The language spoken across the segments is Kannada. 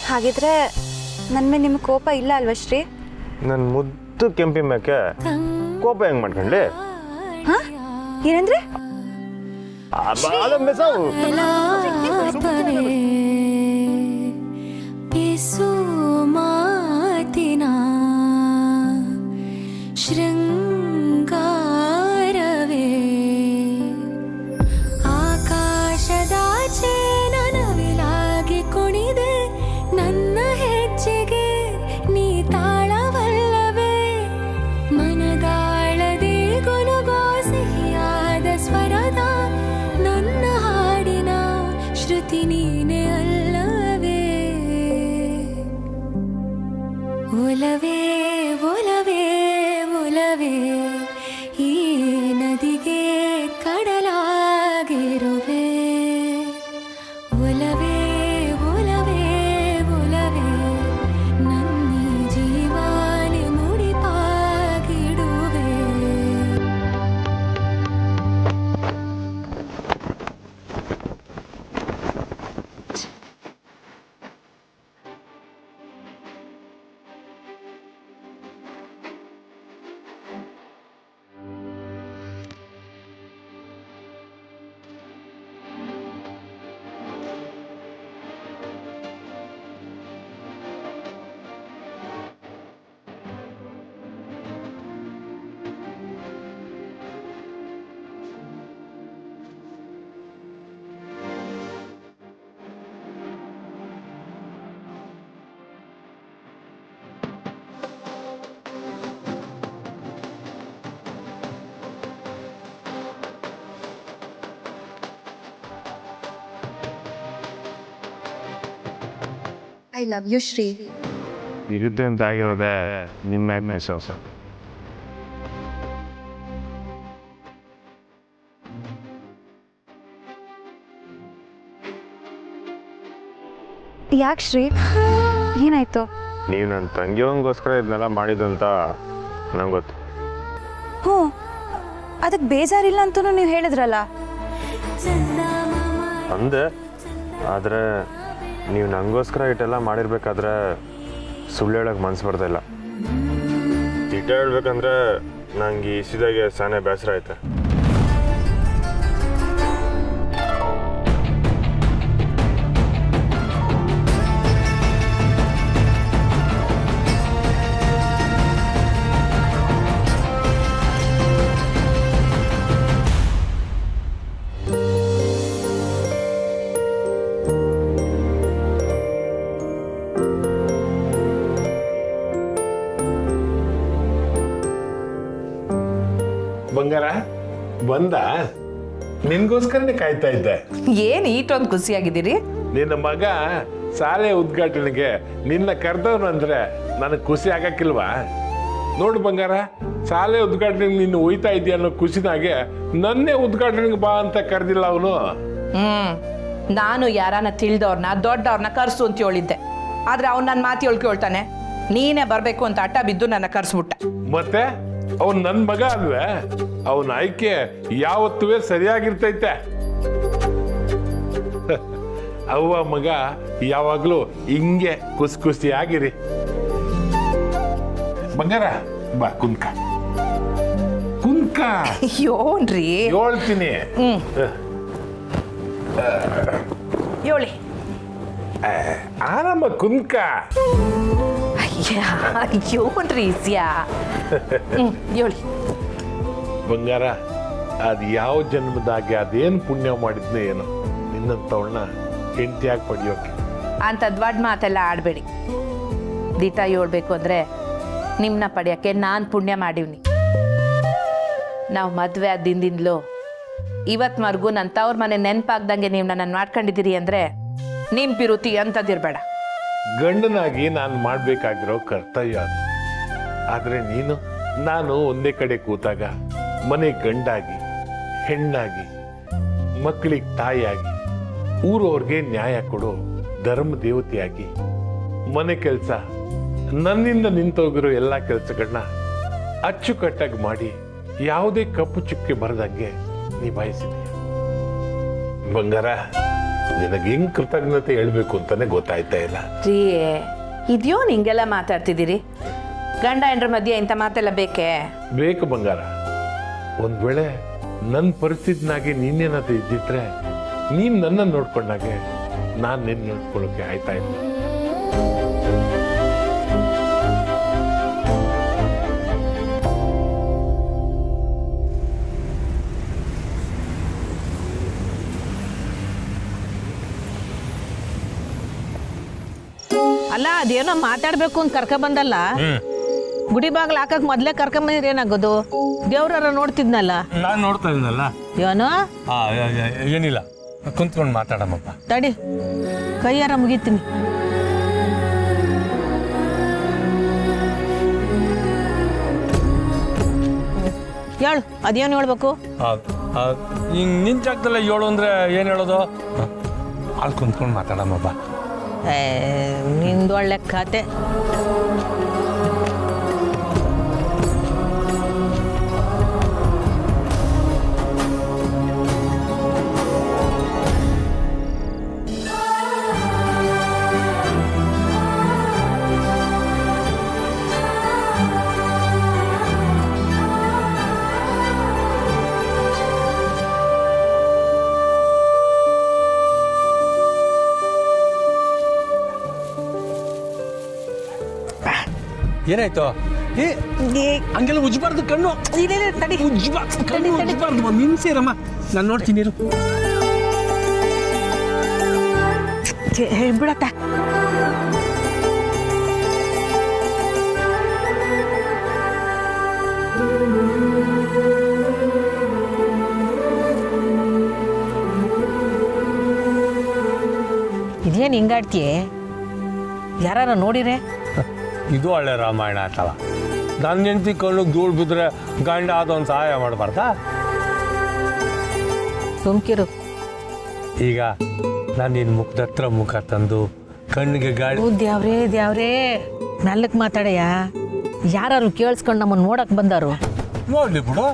ಹಾಗಿದ್ರೆ ನನ್ನ ಮೇಲೆ ನಿಮ್ಗೆ ಕೋಪ ಇಲ್ಲ ಅಲ್ವಾ ಶ್ರೀ? ನನ್ನ ಮುದ್ದು ಕೆಂಪಿ ಮೇಕೆ ಕೋಪ ಹೆಂಗ್ ಮಾಡ್ಕೊಂಡ್ಲಿ? ಹಾ ಏನಂದ್ರೆ? ಶೃಂಗಾರವೇ ಆಕಾಶದಾಚೆ ನನವಿಲಾಗಿ ಕುಣಿದೆ ನನ್ನ ಹೆಜ್ಜೆಗೆ ನೀ ತಾಳವಲ್ಲವೇ ಮನದಾಳದೆ ಗುನುಗೋ ಸಿಹಿಯಾದ ಸ್ವರದ ನನ್ನ ಹಾಡಿನ ಶ್ರುತಿ ನೀನೆ ಅಲ್ಲವೇ ಒಲವೇ ಒಲವೇ ಒಲವೇ ಈ ನದಿಗೆ ಕಡಲಾಗಿರುವೆ ಒಲವೇ ಒಲವೇ ಒಲವೇ ನನ್ನ ಜೀವಾನೆ ಮುಡಿಪಾಗಿಡುವೆ ಐ ಲವ್ ಯು ಶ್ರೀ. ಇರುತ್ತೆ ಅಂತ ಆಗಿರೋದೆ ನಿಮ್ಮ ವಿಶ್ವಾಸ. ಯಾಕೆ ಶ್ರೀ, ಏನಾಯ್ತು? ನೀವು ನನ್ನ ತಂಗಿಯೋಂಗೋಸ್ಕರ ಇದನ್ನೆಲ್ಲ ಮಾಡಿದಂತ ನಂಗೆ ಗೊತ್ತು. ಹ್ಞೂ, ಅದಕ್ಕೆ ಬೇಜಾರಿಲ್ಲ ಅಂತಲೂ ನೀವು ಹೇಳಿದ್ರಲ್ಲ. ಅಂದೆ, ಆದರೆ ನೀವು ನನಗೋಸ್ಕರ ಇಟ್ಟೆಲ್ಲ ಮಾಡಿರ್ಬೇಕಾದ್ರೆ ಸುಳ್ಳು ಹೇಳೋಕೆ ಮನ್ಸು ಬರ್ತಾಯಿಲ್ಲ. ಇಟ್ಟ ಹೇಳ್ಬೇಕಂದ್ರೆ ನಂಗೆ ಈ ಸಿದಾಗೆ ಸಾನೆ ಬೇಸರ ಆಯ್ತು. ಬಂಗಾರ ಬಂದ, ನಿನ್ಗೋಸ್ಕರನೇ ಕಾಯ್ತಾ ಇದ್ದೆ. ಏನ್ ಈಟೊಂದು ಖುಷಿಯಾಗಿದ್ದೀರಿ? ನಿನ್ನ ಮಗ ಶಾಲೆ ಉದ್ಘಾಟನೆಗೆ ನಿನ್ನ ಕರೆದವನು ಅಂದ್ರೆ ನನಗೆ ಖುಷಿ ಆಗಕ್ಕಿಲ್ವಾ? ನೋಡು ಬಂಗಾರ, ಶಾಲೆ ಉದ್ಘಾಟನೆಗೆ ನಿನ್ನ ಒಯ್ತಾ ಇದೆಯಾ ಅನ್ನೋ ಖುಷಿನಾಗೆ ನನ್ನೇ ಉದ್ಘಾಟನೆಗೆ ಬಾ ಅಂತ ಕರೆದಿಲ್ಲ ಅವನು. ನಾನು ಯಾರನ್ನ ತಿಳಿದವ್ರನ್ನ ದೊಡ್ಡವ್ರನ್ನ ಕರ್ಸು ಅಂತ ಹೇಳಿದ್ದೆ, ಆದ್ರೆ ಅವ್ನು ನನ್ನ ಮಾತು ಹೇಳ್ತಾನೆ. ನೀನೇ ಬರ್ಬೇಕು ಅಂತ ಹಠ ಬಿದ್ದು ನನ್ನ ಕರ್ಸ್ಬಿಟ್ಟ. ಮತ್ತೆ ಅವನ್ ನನ್ ಮಗ ಅಲ್ವೇ? ಅವನ ಆಯ್ಕೆ ಯಾವತ್ತೂ ಸರಿಯಾಗಿರ್ತೈತೆ. ಅವ್ವ ಮಗ ಯಾವಾಗ್ಲೂ ಹಿಂಗೆ ಖುಷಿಯಾಗಿರಿ. ಬಂಗಾರ ಬಾ, ಕುಂತ್ಕ ಯೋನ್ರಿ ಹೇಳ್ತೀನಿ. ಹೇಳಿ. ಆರಾಮ ಕುಂತ್ಕ. ಯೋನ್ರಿ ಇಸ್ಯಾ. ಹೇಳಿ. ಬಂಗಾರ, ಅದ್ ಯಾವ ಜನ್ಮದಾಗೆ ಅದೇನ್ ಪುಣ್ಯ ಮಾಡಿದ್ನೇ ಏನೋ ನಿನ್ನಂತವಳನ್ನ ಹೆಂಡತಿಯಾಗಿ ಪಡೆಯೋಕೆ. ಅಂತ ದೊಡ್ಡ ಮಾತೆಲ್ಲ ಆಡಬೇಡಿ. ದಿಟ ಹೇಳ್ಬೇಕು ಅಂದ್ರೆ ನಿಮ್ಮನ್ನ ಪಡೆಯೋಕ್ಕೆ ನಾನು ಪುಣ್ಯ ಮಾಡಿವ್ನಿ. ನಾವು ಮದುವೆ ಆದ ದಿನದಿಂದಲೂ ಇವತ್ವರೆಗೂ ನನ್ನ ತವ್ರ ಮನೆ ನೆನಪಾಗ್ದಂಗೆ ನೀವು ನನ್ನನ್ನು ಮಾಡ್ಕೊಂಡಿದ್ದೀರಿ ಅಂದರೆ ನಿಮ್ಮ ಪಿರುತಿ ಅಂಥದ್ದಿರಬೇಡ. ಗಂಡನಾಗಿ ನಾನು ಮಾಡಬೇಕಾಗಿರೋ ಕರ್ತವ್ಯ ಅದು. ಆದರೆ ನೀನು ನಾನು ಒಂದೇ ಕಡೆ ಕೂತಾಗ ಮನೆ ಗಂಡಾಗಿ, ಹೆಣ್ಣಾಗಿ, ಮಕ್ಕಳಿಗೆ ತಾಯಿಯಾಗಿ, ಊರವ್ರಿಗೆ ನ್ಯಾಯ ಕೊಡೋ ಧರ್ಮ ದೇವತೆಯಾಗಿ, ಮನೆ ಕೆಲಸ ನನ್ನಿಂದ ನಿಂತೋಗಿರೋ ಎಲ್ಲ ಕೆಲಸಗಳನ್ನ ಅಚ್ಚುಕಟ್ಟಾಗಿ ಮಾಡಿ ಯಾವುದೇ ಕಪ್ಪು ಚುಕ್ಕೆ ಬರದಂಗೆ ನಿಭಾಯಿಸಿದೆ. ಬಂಗಾರ, ನಿನಗೆ ಹೆಂಗ್ ಕೃತಜ್ಞತೆ ಹೇಳ್ಬೇಕು ಅಂತಾನೆ ಗೊತ್ತಾಯ್ತಾ ಇಲ್ಲ. ರೀ ಇದ್ಯೋ ಹಿಂಗೆಲ್ಲ ಮಾತಾಡ್ತಿದ್ದೀರಿ? ಗಂಡ ಹೆಂಡ್ರ ಮಧ್ಯೆ ಇಂಥ ಮಾತೆಲ್ಲ ಬೇಕೇ? ಬೇಕು ಬಂಗಾರ. ಒಂದ್ ವೇಳೆ ನನ್ನ ಪರಿಸ್ಥಿತಿನಾಗೆ ನೀನೇನಾದ್ರೂ ಇದ್ದಿದ್ರೆ ನೀನ್ ನನ್ನ ನೋಡ್ಕೊಂಡಾಗೆ ನಾನ್ ನಿನ್ನ ನೋಡ್ಕೊಳ್ಳೋಕೆ ಆಯ್ತಾ ಇಲ್ಲ. ಅಲ್ಲ ಅದೇನೋ ಮಾತಾಡ್ಬೇಕು ಅಂತ ಕರ್ಕ ಬಂದಲ್ಲ, ಗುಡಿ ಬಾಗ್ಲ ಹಾಕಕ್ ಮೊದ್ಲೇ ಕರ್ಕೊಂಬಂದಿದ್ರೆ ಏನಾಗೋದು? ದೇವ್ರ ನೋಡ್ತಿದ್ನಲ್ಲ. ನಾನು ನೋಡ್ತಾ ಇದ್ದೀನಲ್ಲ. ಏನೋ ಏನಿಲ್ಲ, ಕುಂತ್ಕೊಂಡು ಮಾತಾಡಮ್ಮಪ್ಪ. ತಡಿ, ಕೈಯಾರ ಮುಗಿತೀನಿ. ಹೇಳು, ಅದೇನು ಹೇಳ್ಬೇಕು? ಹಿಂಗೆ ನಿನ್ನ ಜಾಗದಲ್ಲ ಹೇಳು ಅಂದ್ರೆ ಏನು ಹೇಳೋದು? ಅಲ್ಲಿ ಕುಂತ್ಕೊಂಡು ಮಾತಾಡಮ್ಮಪ್ಪ. ನಿಂದೊಳ್ಳೆ ಕತೆ. ಏನಾಯ್ತು? ಹಂಗೆಲ್ಲ ಉಜ್ಬಾರ್ದು ಕಣ್ಣು. ತಡಿ, ಕಣ್ಣು ಉಜ್ಬಾರ್ದು. ನಿನ್ಸೇರಮ್ಮ, ನಾನು ನೋಡ್ತೀನಿ. ಬಿಡತ್ತ. ಇದೇನು ಹಿಂಗಾಡ್ತೀಯ? ಯಾರ ನೋಡಿರೆ? ಇದು ಒಳ್ಳೆ ರಾಮಾಯಣ ಆಯ್ತಲ್ಲ. ನನ್ನ ಹೆಂಡತಿ ಕಣ್ಣಿಗೆ ಧೂಳು ಬಿದ್ದರೆ ಗಂಡ ಅದೊಂದು ಸಹಾಯ ಮಾಡಬಾರ್ದಾ? ಸುಮ್ಕಿರು. ಈಗ ನಾನು ನಿನ್ನ ಮುಖದ ಹತ್ರ ಮುಖ ತಂದು ಕಣ್ಣಿಗೆ ಗಾಳಿ. ದ್ಯಾವ್ರೇ ಮೆಲ್ಲಕ್ ಮಾತಾಡಯ್ಯ. ಯಾರು ಕೇಳಿಸ್ಕೊಂಡು ನಮ್ಮನ್ನು ನೋಡಕ್ ಬಂದಾರು. ನೋಡ್ಲಿ ಬಿಡು.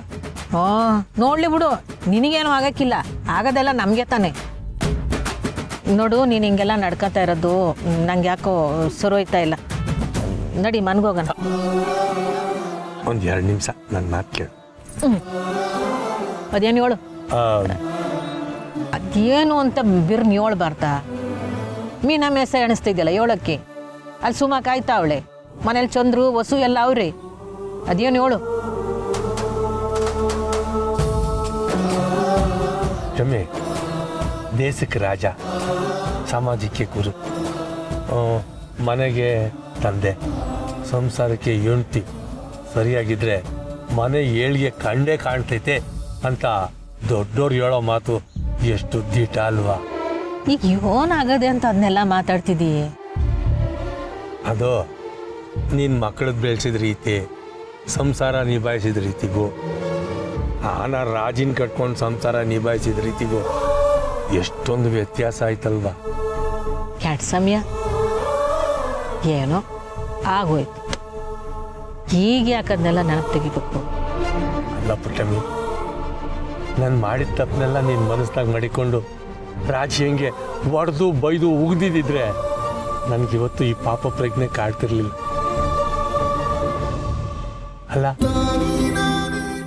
ನೋಡ್ಲಿ ಬಿಡು, ನಿನಗೇನು ಆಗಕ್ಕಿಲ್ಲ. ಆಗೋದೆಲ್ಲ ನಮಗೆ ತಾನೆ. ನೋಡು, ನೀನು ಹಿಂಗೆಲ್ಲ ನಡ್ಕೊತಾ ಇರೋದು ನಂಗೆ ಯಾಕೋ ಸರೋಯ್ತಾ ಇಲ್ಲ. ನಡಿ, ಮನ್ಗೋಗೋಣ. ಒಂದು 2 ನಿಮಿಷ ನನ್ನ ಮಾತು ಕೇಳು. ಅದೇನು ಹೇಳು. ಅದೇನು ಅಂತ ಬಿರ್ನ್ ಹೇಳ್ಬಾರ್ದ? ಮೀನ ಮೇಸ ಎಣಿಸ್ತಿದ್ಯಲ್ಲ ಹೇಳಕ್ಕೆ. ಅಲ್ಲಿ ಸುಮ ಕಾಯ್ತಾ ಅವಳೆ. ಮನೇಲಿ ಚಂದ್ರು ವಸು ಎಲ್ಲ ಅವ್ರಿ. ಅದೇನು ಹೇಳು. ರಮೆ ದೇಶಕ್ಕೆ ರಾಜ, ಸಮಾಜಕ್ಕೆ ಗುರು, ಮನೆಗೆ ತಂದೆ, ಸಂಸಾರಕ್ಕೆ ಹೆಂಡ್ತಿ. ಸರಿಯಾಗಿದ್ರೆ ಮನೆ ಏಳಿಗೆ ಕಂಡೇ ಕಾಣ್ತೈತೆ ಅಂತ ದೊಡ್ಡೋರು ಹೇಳೋ ಮಾತು ಎಷ್ಟು ದಿಟ ಅಲ್ವಾ? ಈಗ ಏನಾಗದೆ ಅಂತ ಅದನ್ನೆಲ್ಲ ಮಾತಾಡ್ತಿದ್ದೀ? ಅದು ನಿನ್ನ ಮಕ್ಕಳದ್ದು ಬೆಳೆಸಿದ ರೀತಿ, ಸಂಸಾರ ನಿಭಾಯಿಸಿದ ರೀತಿಗೂ, ಆನ ರಾಜಿನ ಕಟ್ಕೊಂಡು ಸಂಸಾರ ನಿಭಾಯಿಸಿದ ರೀತಿಗೂ ಎಷ್ಟೊಂದು ವ್ಯತ್ಯಾಸ ಆಯ್ತಲ್ವಾ? ಕೆಟ್ಟ ಸಮಯ ಏನೋ ಆಗೋಯ್ತು. ಈಗ ಯಾಕದನ್ನೆಲ್ಲ ನೆನಪು ತೆಗಿಬೇಕು? ಅಲ್ಲ ಪುಟ್ಟಮ್ಮಿ, ನಾನು ಮಾಡಿದ ತಪ್ಪನ್ನೆಲ್ಲ ನಿನ್ನ ಮನಸ್ಸಿನಾಗ ಮಾಡಿಕೊಂಡು ರಾಜಿ ಹೆಂಗೆ ಹೊಡೆದು ಬೈದು ಉಗ್ದಿದ್ದಿದ್ರೆ ನನಗಿವತ್ತು ಈ ಪಾಪ ಪ್ರಜ್ಞೆ ಕಾಡ್ತಿರ್ಲಿಲ್ಲ. ಅಲ್ಲ,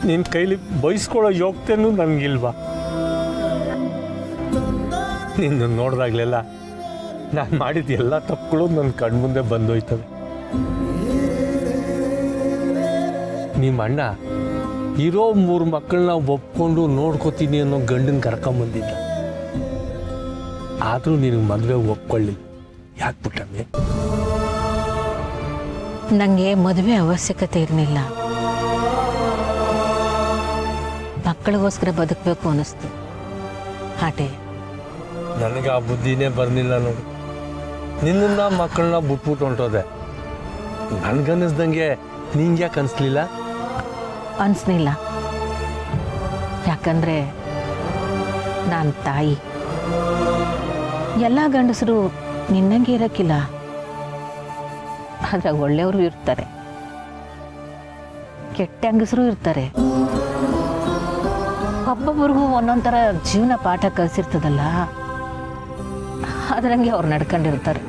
ನಿನ್ನ ಕೈಲಿ ಬಯಸ್ಕೊಳ್ಳೋ ಯೋಗ್ಯತೆನೂ ನನಗಿಲ್ವಾ? ನಿನ್ನ ನೋಡಿದಾಗಲೆಲ್ಲ ನಾನು ಮಾಡಿದ ಎಲ್ಲ ತಪ್ಪುಗಳು ನನ್ನ ಕಣ್ಮುಂದೆ ಬಂದೋಯ್ತವೆ. ನಿಮ್ಮ ಅಣ್ಣ ಇರೋ 3 ಮಕ್ಕಳನ್ನ ಒಪ್ಕೊಂಡು ನೋಡ್ಕೋತೀನಿ ಅನ್ನೋ ಗಂಡನ ಕರ್ಕೊಂಬಂದಿದ್ದ. ಆದರೂ ನಿನಗೆ ಮದುವೆ ಒಪ್ಕೊಳ್ಳಿ. ಯಾಕೆ ಪುಟ್ಟಮ್ಮೆ? ನನಗೆ ಮದುವೆ ಅವಶ್ಯಕತೆ ಇರಲಿಲ್ಲ. ಮಕ್ಕಳಿಗೋಸ್ಕರ ಬದುಕಬೇಕು ಅನ್ನಿಸ್ತು. ಆಟೆ ನನಗೆ ಆ ಬುದ್ಧಿನೇ ಬರಲಿಲ್ಲ ನೋಡು. ನಿನ್ನ ಮಕ್ಕಳನ್ನ ಬಿಟ್ಬಿಟ್ಟು ಹೊಂಟೋದೆ. ನನಗನ್ನಿಸ್ದಂಗೆ ನಿಂಗೆ ಯಾಕೆ ಅನಿಸ್ಲಿಲ್ಲ? ಅನ್ಸ್ನಿಲ್ಲ. ಯಾಕಂದ್ರೆ ನಾನು ತಾಯಿ. ಎಲ್ಲ ಗಂಡಸರು ನಿನ್ನಂಗೆ ಇರಕ್ಕಿಲ್ಲ. ಆದ್ರೆ ಒಳ್ಳೆಯವರು ಇರ್ತಾರೆ, ಕೆಟ್ಟ ಹೆಂಗಸರು ಇರ್ತಾರೆ. ಒಬ್ಬೊಬ್ಬರಿಗೂ ಒಂದೊಂದು ಥರ ಜೀವನ ಪಾಠ ಕಲಿಸಿರ್ತದಲ್ಲ. ಅದರಂಗೆ ಅವ್ರು ನಡ್ಕೊಂಡಿರ್ತಾರೆ.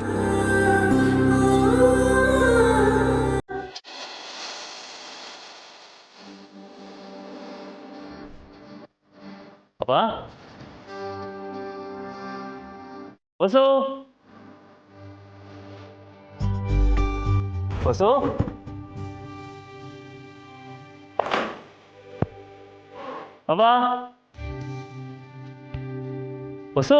ಅಪ್ಪ ಹೊಸು ಹೊಸು ಅಪ್ಪ ಹೊಸು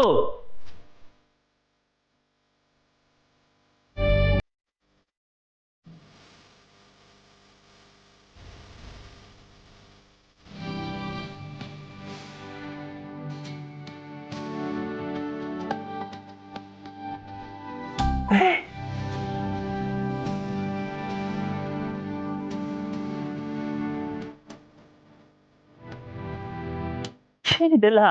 ಏನಿದೆಲ್ಲ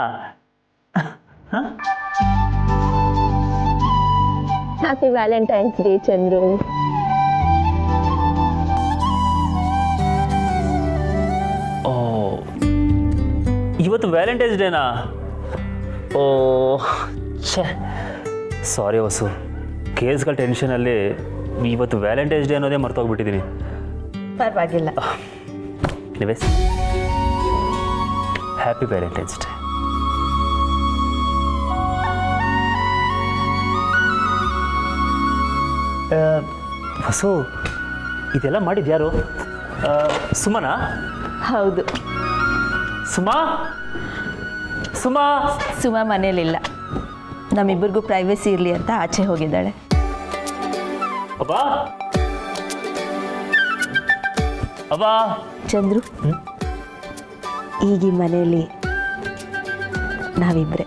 ಹ್ಯಾಪಿ ವ್ಯಾಲೆಂಟೈನ್ಸ್ ಡೇ ಚಂದ್ರು. ಓ ಇವತ್ತು ವ್ಯಾಲೆಂಟೈನ್ಸ್ ಡೇನಾ? ಓ ಛೇ ಸಾರಿ ಹೊಸು, ಕೇಸ್ಗಳ ಟೆನ್ಷನಲ್ಲಿ ಇವತ್ತು ವ್ಯಾಲೆಂಟೈನ್ಸ್ ಡೇ ಅನ್ನೋದೇ ಮರ್ತೋಗ್ಬಿಟ್ಟಿದ್ದೀನಿ. ಪರವಾಗಿಲ್ಲ. Anyways happy Valentine's day. ಹೊಸು ಇದೆಲ್ಲ ಮಾಡಿದ್ಯಾರು? ಸುಮನಾ? ಹೌದು, ಸುಮಾ ಸುಮಾ ಸುಮಾ ಮನೇಲಿಲ್ಲ. ನಮ್ಮಿಬ್ಬರಿಗೂ ಪ್ರೈವೇಸಿ ಇರಲಿ ಅಂತ ಆಚೆ ಹೋಗಿದ್ದಾಳೆ. ಅಬ್ಬಾ ಅಬ್ಬಾ ಚಂದ್ರು, ಈಗ ಈ ಮನೆಯಲ್ಲಿ ನಾವಿಬ್ಬರೇ.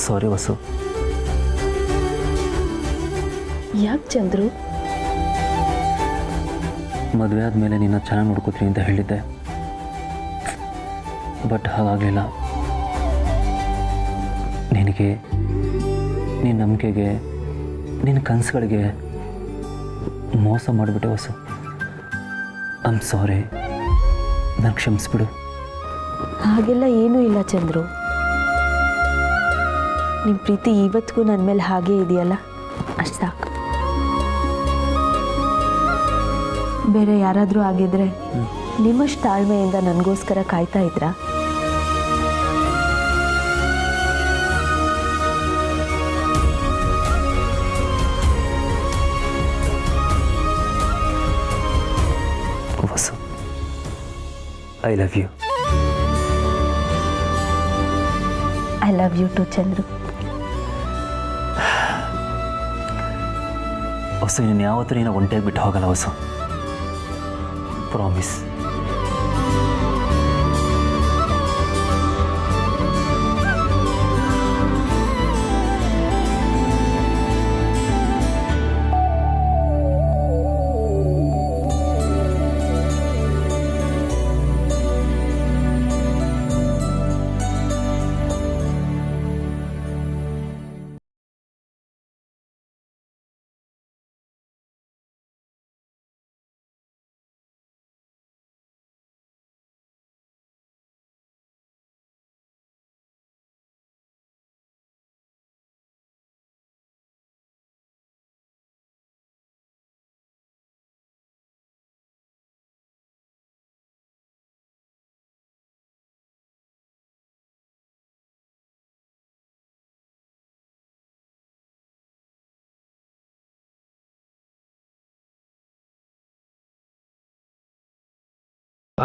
ಸಾರಿ ವಸು. ಯಾಕೆ ಚಂದ್ರು? ಮದುವೆ ಆದಮೇಲೆ ನಿನ್ನ ಚೆನ್ನಾಗಿ ನೋಡ್ಕೋತೀನಿ ಅಂತ ಹೇಳಿದ್ದೆ, ಬಟ್ ಹಾಗಾಗಲಿಲ್ಲ. ನಿನಗೆ, ನಿನ್ನ ನಂಬಿಕೆಗೆ, ನಿನ್ನ ಕನಸುಗಳಿಗೆ ಮೋಸ ಮಾಡಿಬಿಟ್ಟೆ ವಸು. ಐ ಆಮ್ ಸಾರಿ, ನಾನು ಕ್ಷಮಿಸ್ಬಿಡು. ಹಾಗೆಲ್ಲ ಏನೂ ಇಲ್ಲ ಚಂದ್ರು. ನಿಮ್ಮ ಪ್ರೀತಿ ಇವತ್ತಿಗೂ ನನ್ನ ಮೇಲೆ ಹಾಗೇ ಇದೆಯಲ್ಲ, ಅಷ್ಟು ಸಾಕು. ಬೇರೆ ಯಾರಾದರೂ ಆಗಿದ್ರೆ ನಿಮ್ಮಷ್ಟು ತಾಳ್ಮೆಯಿಂದ ನನಗೋಸ್ಕರ ಕಾಯ್ತಾ ಇದ್ರಾ? Vasu, I love you. I love you too Chandru. Vasu, ನೀನು ಯಾವತ್ತೂ ನೀನು ಒಂಟಿಯಾಗಿ ಬಿಟ್ಟು ಹೋಗಲ್ಲ ವಸು, ಪ್ರಾಮಿಸ್.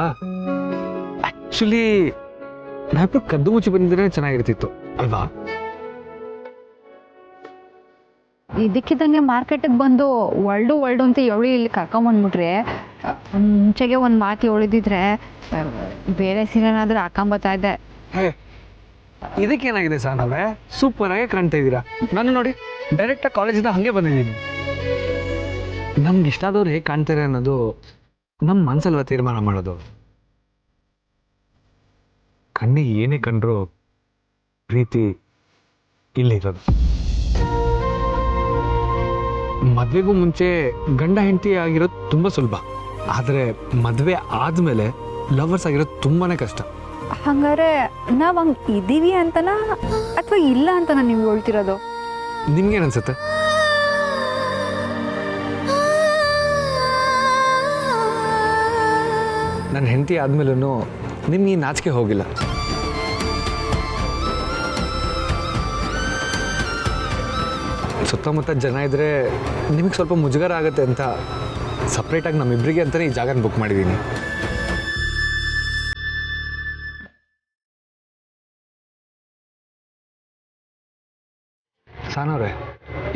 ಆ್ಯಕ್ಚುಲಿ ನಾವಿಬ್ರು ಕದ್ದು ಮುಚ್ಚಿ ಬಂದಿದ್ರೆ ಚೆನ್ನಾಗಿರ್ತಿತ್ತು ಅಲ್ವಾ? ಇದಕ್ಕಿದ್ದಂಗೆ ಮಾರ್ಕೆಟಿಗೆ ಬಂದು ಒಳ್ಳು ಅಂತ ಎವಳಿ ಇಲ್ಲಿ ಕರ್ಕೊಂಬಂದ್ಬಿಟ್ರೆ ಮುಂಚೆಗೆ ಒಂದು ಮಾತು ಎಳಿದಿದ್ರೆ ಬೇರೆ ಸೀರೆನಾದ್ರೂ ಹಾಕೊಂಬತ್ತಾ ಇದ್ದೆ. ಇದಕ್ಕೇನಾಗಿದೆ ಸರ್ ನಾವೇ ಸೂಪರ್ ಆಗಿ ಕಾಣ್ತಾ ಇದ್ದೀರಾ. ನಾನು ನೋಡಿ ಡೈರೆಕ್ಟಾಗಿ ಕಾಲೇಜಿಂದ ಹಾಗೆ ಬಂದಿದ್ದೀನಿ. ನಮ್ಗೆ ಇಷ್ಟ ಆದವ್ರು ಹೇಗೆ ಕಾಣ್ತಾರೆ ಅನ್ನೋದು ನಮ್ಮ ಮನಸ್ಸಲ್ವ ತೀರ್ಮಾನ ಮಾಡೋದು. ಕಣ್ಣಿಗೆ ಏನೇ ಕಂಡ್ರು ಪ್ರೀತಿ ಇಲ್ಲಿರೋದು. ಮದುವೆಗೂ ಮುಂಚೆ ಗಂಡ ಹೆಂಡತಿ ಆಗಿರೋದು ತುಂಬ ಸುಲಭ, ಆದರೆ ಮದುವೆ ಆದಮೇಲೆ ಲವರ್ಸ್ ಆಗಿರೋದು ತುಂಬಾ ಕಷ್ಟ. ಹಂಗಾರೆ ನಾವು ಹಂಗೆ ಇದ್ದೀವಿ ಅಂತನಾ ಅಥವಾ ಇಲ್ಲ ಅಂತನಾ ನೀವು ಹೇಳ್ತಿರೋದು? ನಿಮ್ಗೇನನ್ಸುತ್ತೆ? ನನ್ನ ಹೆಂಡತಿ ಆದ್ಮೇಲೂ ನಿಮ್ಗೆ ಈ ನಾಚಿಕೆ ಹೋಗಿಲ್ಲ. ಸುತ್ತಮುತ್ತ ಜನ ಇದ್ರೆ ನಿಮಗೆ ಸ್ವಲ್ಪ ಮುಜುಗರ ಆಗುತ್ತೆ ಅಂತ ಸಪ್ರೇಟಾಗಿ ನಮ್ಮಿಬ್ಬರಿಗೆ ಅಂತಲೇ ಈ ಜಾಗನ ಬುಕ್ ಮಾಡಿದ್ದೀನಿ. ಸಾನವ್ರೆ,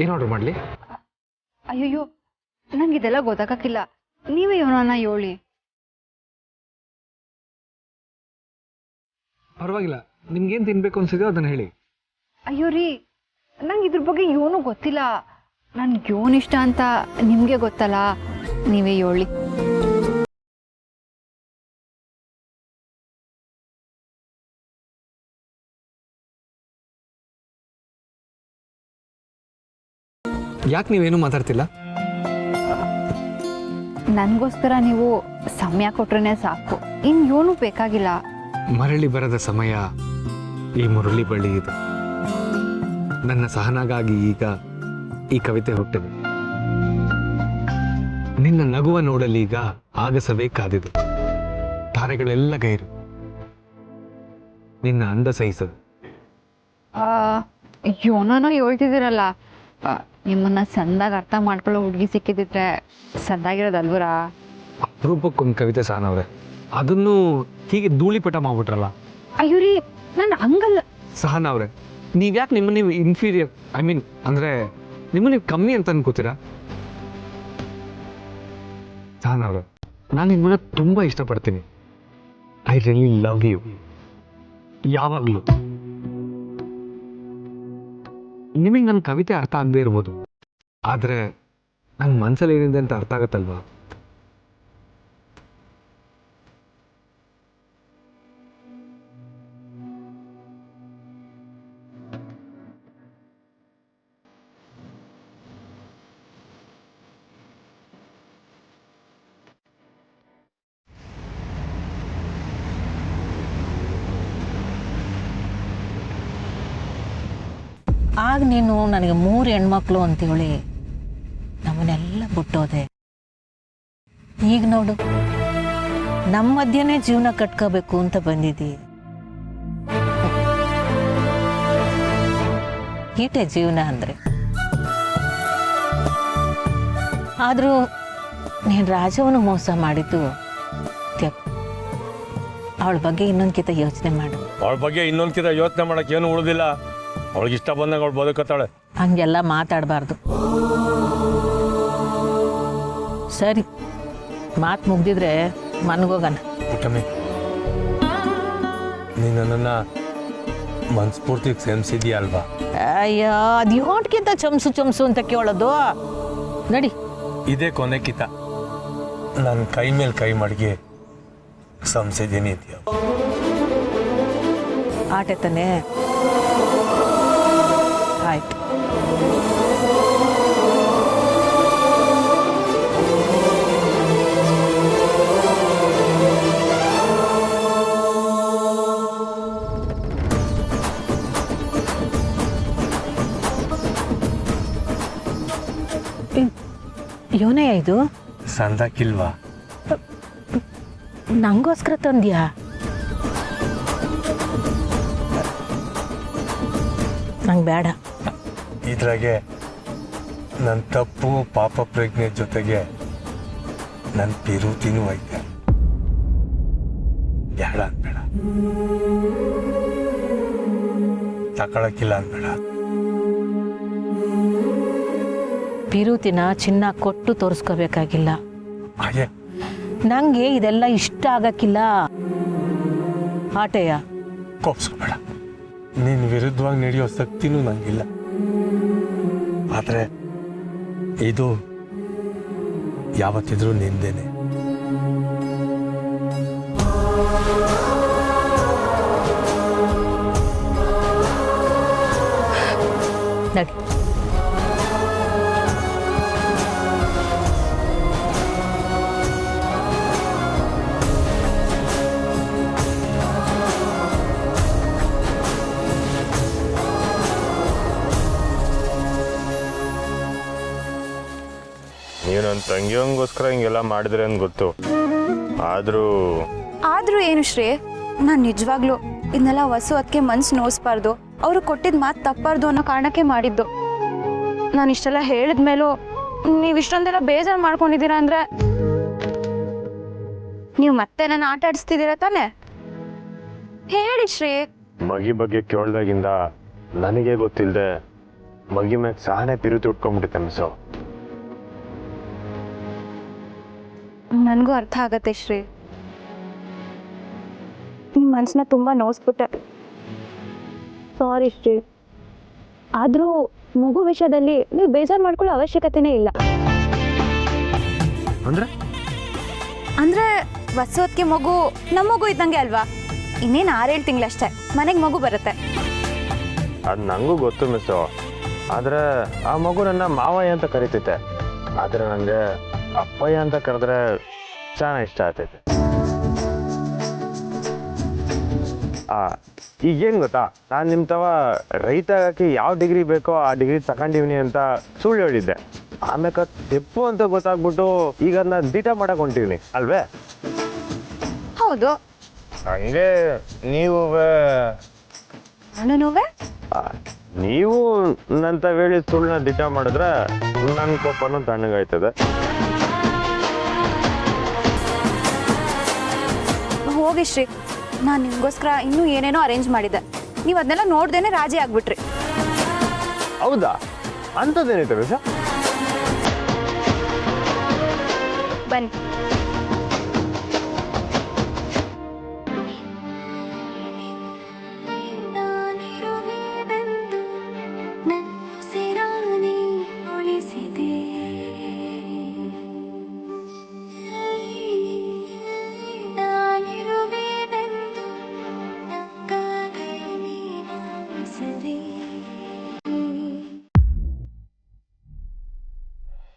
ಏನು ಆರ್ಡ್ರ್ ಮಾಡಲಿ? ಅಯ್ಯಯ್ಯೋ, ನಂಗೆ ಇದೆಲ್ಲ ಗೊತ್ತಾಗಕ್ಕಿಲ್ಲ, ನೀವೇ ಇವನನ್ನ ಹೇಳಿ. ಪರವಾಗಿಲ್ಲ, ನಿಮ್ಗೇನು ತಿನ್ಬೇಕು ಅನ್ಸಿದೆಯೋ ಅದನ್ನು ಹೇಳಿ. ಅಯ್ಯೋ ರೀ, ನಂಗೆ ಇದ್ರ ಬಗ್ಗೆ ಏನೂ ಗೊತ್ತಿಲ್ಲ. ನನ್ಗೆ ಏನು ಇಷ್ಟ ಅಂತ ನಿಮಗೆ ಗೊತ್ತಲ್ಲ, ನೀವೇ ಹೇಳಿ. ಯಾಕೆ ನೀವೇನು ಮಾತಾಡ್ತಿಲ್ಲ? ನನಗೋಸ್ಕರ ನೀವು ಸಮಯ ಕೊಟ್ರೇ ಸಾಕು, ಇನ್ನೇನು ಬೇಕಾಗಿಲ್ಲ. ಮರಳಿ ಬರದ ಸಮಯ ಈ ಮುರಳಿ ಬಳ್ಳಿ ಇದೆ. ನನ್ನ ಸಹನಾಗಾಗಿ ಈಗ ಈ ಕವಿತೆ ಹುಟ್ಟಿದೆ. ನಿನ್ನ ನಗುವ ನೋಡಲಿ ಈಗ ಆಗಸವೇ ಕಾದಿದು. ತಾರೆಗಳೆಲ್ಲ ಗೈರು ನಿನ್ನ ಅಂದ ಸಹಿಸದು. ಏನೋ ಹೇಳ್ತಿದ್ದೀರಲ್ಲ, ನಿಮ್ಮನ್ನ ಸಂದಾಗ ಅರ್ಥ ಮಾಡ್ಕೊಳ್ಳೋ ಹುಡುಗಿ ಸಿಕ್ಕಿದ್ರೆ ಸಂದಾಗಿರೋದಲ್ವರಾ? ಅಪರೂಪಕ್ಕೊಂದು ಕವಿತೆ ಸಾನವ್ರೆ, ಅದನ್ನು ಹೀಗೆ ಧೂಳಿಪಟ ಮಾಡ್ಬಿಟ್ರಲ್ಲ. ಅಯ್ಯೋ ರೀ, ನಾನು ಹಂಗಲ್ಲ. ಸಹನವ್ರೆ, ನೀವ್ಯಾಕೆ ನಿಮ್ಮನ್ನ ನೀವು ಇನ್ಫೀರಿಯರ್, ಐ ಮೀನ್ ಅಂದರೆ ನಿಮ್ಮನ್ನ ನೀವು ಕಮ್ಮಿ ಅಂತ ಅನ್ಕೋತೀರಾ? ಸಹನವ್ರೆ, ನಾನು ನಿಮ್ಮನ್ನ ತುಂಬ ಇಷ್ಟಪಡ್ತೀನಿ. I really love you. ಯಾವಾಗಲೂ. ನಿಮಗೆ ನನ್ನ ಕವಿತೆ ಅರ್ಥ ಆಗದೆ ಇರ್ಬೋದು, ಆದರೆ ನನ್ನ ಮನಸ್ಸಲ್ಲಿ ಏನಿದೆ ಅಂತ ಅರ್ಥ ಆಗತ್ತಲ್ವಾ? ಆಗ ನೀನು ನನಗೆ 3 ಹೆಣ್ಮಕ್ಳು ಅಂತೇಳಿ ನಮ್ಮನ್ನೆಲ್ಲ ಬಿಟ್ಟೋದೆ. ಈಗ ನೋಡು, ನಮ್ಮ ಮಧ್ಯೆನೇ ಜೀವನ ಕಟ್ಕೋಬೇಕು ಅಂತ ಬಂದಿದ್ದಿ. ಈಟೆ ಜೀವನ ಅಂದರೆ. ಆದರೂ ನೀನು ರಾಜವನ್ನು ಮೋಸ ಮಾಡಿದ್ದು ತಪ್ಪು. ಅವಳ ಬಗ್ಗೆ ಇನ್ನೊಂದ್ಕಿಂತ ಯೋಚನೆ ಮಾಡು. ಅವಳ ಬಗ್ಗೆ ಇನ್ನೊಂದ್ಕಿಂತ ಯೋಚನೆ ಮಾಡೋಕೆ ಏನು ಉಳಿದಿಲ್ಲ. ಅವಳಿಗೆ ಇಷ್ಟ ಬಂದಾಗ ಅವಳು ಬದುಕತ್ತಾಳೆ. ಹಂಗೆಲ್ಲ ಮಾತಾಡಬಾರ್ದು. ಸರಿ, ಮಾತು ಮುಗ್ದಿದ್ರೆ ಮನ್ಗೋಗಣ. ಪುಟ್ಟಮ್ಮಿ, ನೀನು ನನ್ನನ್ನು ಮನಸ್ಫೂರ್ತಿಗೆ ಸೇರಿಸಿದ್ಯಾ ಅಲ್ವಾ? ಅಯ್ಯೋ, ಅದು ಯೋಟ್ಕಿಂತ ಚಮಸು ಅಂತ ಕೇಳೋದು. ನಡಿ. ಇದೇ ಕೊನೆ ಕಿತ ನನ್ನ ಕೈ ಮೇಲೆ ಕೈ ಮಡಿಗೆ ಸಂಸಿದ್ದೀನಿ ಇದೆಯಾ? ಆಟೆ ತಾನೆ? ಆಯ್ತು. ಯೋನೇ ಇದು ಸಂದಕ್ಕಿಲ್ವಾ? ನಂಗೋಸ್ಕರ ತಂದ್ಯಾ? ನಂಗೆ ಬೇಡ. ಇದ್ರಾಗೆ ನನ್ನ ತಪ್ಪು ಪಾಪ ಪ್ರಜ್ಞೆ ಜೊತೆಗೆ ನನ್ನ ಪಿರುತಿನೂ ಐತೆ. ಬೇಡ ಅನ್ಬೇಡ, ತಗೊಳಕ್ಕಿಲ್ಲ ಅನ್ಬೇಡ. ವಿಭೂತಿನ ಚಿನ್ನ ಕೊಟ್ಟು ತೋರಿಸ್ಕೋಬೇಕಾಗಿಲ್ಲ. ಹಾಗೆ ನಂಗೆ ಇದೆಲ್ಲ ಇಷ್ಟ ಆಗಕ್ಕಿಲ್ಲ. ಆಟೆಯ ಕೋಪ್ಸ್ಕೋಬೇಡ. ನಿನ್ನ ವಿರುದ್ಧವಾಗಿ ನಡೆಯೋ ಶಕ್ತಿನೂ ನಂಗಿಲ್ಲ. ಆದರೆ ಇದು ಯಾವತ್ತಿದ್ರೂ ನಿಂದೇನೆ. ನಡಿ. ನೀವು ನನ್ನ ತಂಗಿಯಂಗೋಸ್ಕರ ಹಿಂಗೆಲ್ಲ ಮಾಡಿದ್ರೆ ಅಂತ ಗೊತ್ತು. ಆದ್ರೂ ಏನು ಶ್ರೇ, ನಾನು ನಿಜವಾಗ್ಲೂ ಇದನ್ನೆಲ್ಲ ವಸು ಅದಕ್ಕೆ ಮನ್ಸು ನೋಯಿಸ್ಬಾರ್ದು, ಅವರು ಕೊಟ್ಟಿದ್ದ ಮಾತು ತಪ್ಪಾರ್ದು ಅನ್ನೋ ಕಾರಣಕ್ಕೆ ಮಾಡಿದ್ದು. ನಾನು ಇಷ್ಟೆಲ್ಲ ಹೇಳಿದ್ಮೇಲೂ ನೀವು ಇಷ್ಟೊಂದೆಲ್ಲ ಬೇಜಾರು ಮಾಡ್ಕೊಂಡಿದ್ದೀರಾ ಅಂದರೆ ನೀವು ಮತ್ತೆ ನನ್ನ ಆಟ ಆಡಿಸ್ತಿದ್ದೀರಾ ತಾನೆ? ಹೇಳಿ ಶ್ರೇ. ಮಗಿ ಬಗ್ಗೆ ಕೇಳ್ದಾಗಿಂದ ನನಗೆ ಗೊತ್ತಿಲ್ಲದೆ ಮಗಿ ಮ್ಯಾಗ ಸಾನೆ ಪಿರುತಿ ಉಟ್ಕೊಂಡ್ಬಿಟ್ಟಿತ್ತೆ ಮಿಸೋ. ನನಗೂ ಅರ್ಥ ಆಗತ್ತೆ ಶ್ರೇ, ನಿಮ್ಮ ಮನಸ್ಸನ್ನ ತುಂಬ ನೋಯಿಸ್ಬಿಟ್ಟೆ. ಸಾರಿ ಶ್ರೀ. ಆದರೂ ಮಗು ವಿಷಯದಲ್ಲಿ ನೀವು ಬೇಜಾರು ಮಾಡ್ಕೊಳ್ಳೋ ಅವಶ್ಯಕತೆನೇ ಇಲ್ಲ. ಅಂದರೆ ವಸೋದ್ಗೆ ಮಗು ನಮ್ಮ ಮಗು ಇದ್ದಂಗೆ ಅಲ್ವಾ? ಇನ್ನೇನು 6-7 ತಿಂಗಳಷ್ಟೇ ಮನೆಗೆ ಮಗು ಬರುತ್ತೆ. ಅದು ನನಗೂ ಗೊತ್ತು ಮಿಸ್ಸು. ಆದರೆ ಆ ಮಗು ನನ್ನ ಮಾವಯ್ಯ ಅಂತ ಕರಿತೈತೆ. ಆದರೆ ನನಗೆ ಅಪ್ಪಯ್ಯ ಅಂತ ಕರೆದ್ರೆ ಚೆನ್ನಾಗಿ ಇಷ್ಟ ಆಗ್ತೈತೆ. ಈಗೇನು ಗೊತ್ತಾ, ನಾನು ನಿಮ್ಮ ತವ ರೈತ ಹಾಕಿ ಯಾವ ಡಿಗ್ರಿ ಬೇಕೋ ಆ ಡಿಗ್ರಿ ತಗೊಂಡಿವ್ನಿ ಅಂತ ಸುಳ್ಳು ಹೇಳಿದ್ದೆ. ಆಮೇಲೆ ತೆಪ್ಪು ಅಂತ ಗೊತ್ತಾಗ್ಬಿಟ್ಟು ಈಗ ನಾನು ದೀಟ ಮಾಡಕ್ಕೆ ಹೊಂಟಿವ್ನಿ ಅಲ್ವೇ? ಹೌದು. ಹಂಗೆ ನೀವು ನೀವು ನನ್ನ ಹೇಳಿ ಸುಳ್ಳನ್ನ ದಿಟ ಮಾಡಿದ್ರೆ ನನ್ನ ಕೋಪನೂ ತಣ್ಣಗಾಯ್ತದೆ. ಹೋಗಿ ಶ್ರೀ, ನಾನು ನಿಮಗೋಸ್ಕರ ಇನ್ನೂ ಏನೇನೋ ಅರೇಂಜ್ ಮಾಡಿದ್ದೆ. ನೀವು ಅದನ್ನೆಲ್ಲ ನೋಡ್ದೇನೆ ರಾಜಿ ಆಗ್ಬಿಟ್ರಿ. ಹೌದಾ? ಅಂಥದ್ದೇನೈತೆ ಸರ್? ಬನ್ನಿ.